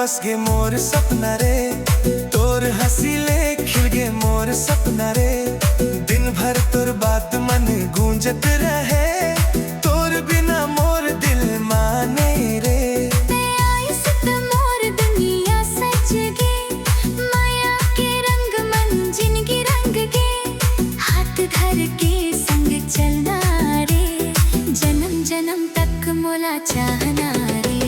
बस गे मोर सपना रे, तोर हसीले खिल गे मोर सपना रे। दिन भर तोर बात मन गूंजत रहे, तोर बिना मोर दिल माने रे। मोर दुनिया सज गे, माया के रंग मन जिनगी रंग गे। हाथ धर के संग चलना रे, जन्म जन्म तक मोला चाहना रे।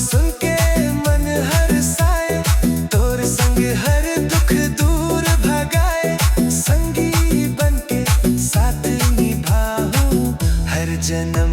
सुन के मन हर्षाए, तोर संग हर दुख दूर भगाए। संगी बनके साथ निभाऊं हर जन्म